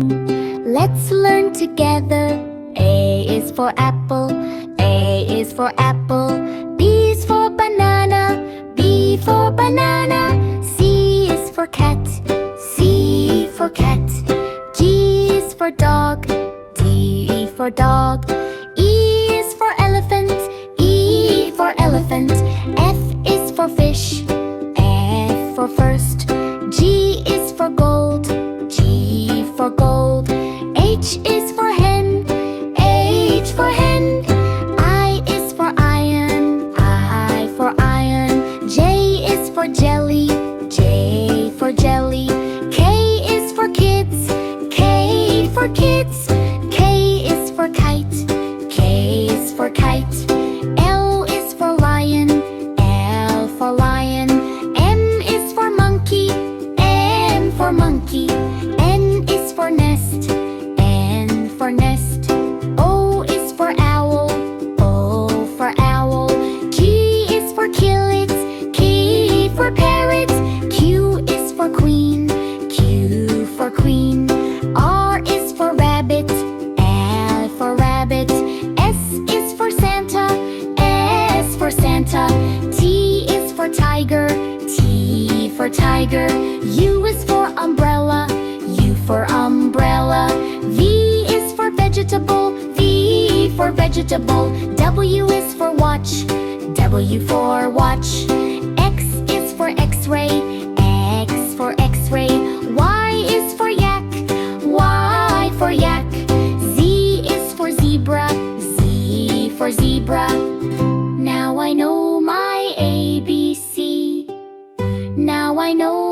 Let's learn together. A is for apple, A is for apple. B is for banana, B for banana. C is for cat, C for cat. G is for dog, D for dog. E is for elephant, E for elephant. F is for fish, F for first. G is for gold, G for gold. H is for hen, H for hen. I is for iron, I for iron. J is for jelly, J for jelly. K is for kids, K for kids. K is for kite, K is for kite. L is for lion, L for lion. M is for monkey, M for monkey. N is for nest, N for nest. O is for owl, O for owl. Q is for killet, K for parrot. Q is for queen, Q for queen. R is for rabbit, L for rabbit. S is for Santa, S for Santa. T is for tiger, T for tiger. U is for umbrella, U for umbrella. V is for vegetable, V for vegetable. W is for watch, W for watch. X is for x-ray, X for x-ray. Y is for yak, Y for yak. Z is for zebra, Z for zebra. Now I know my ABC. Now I know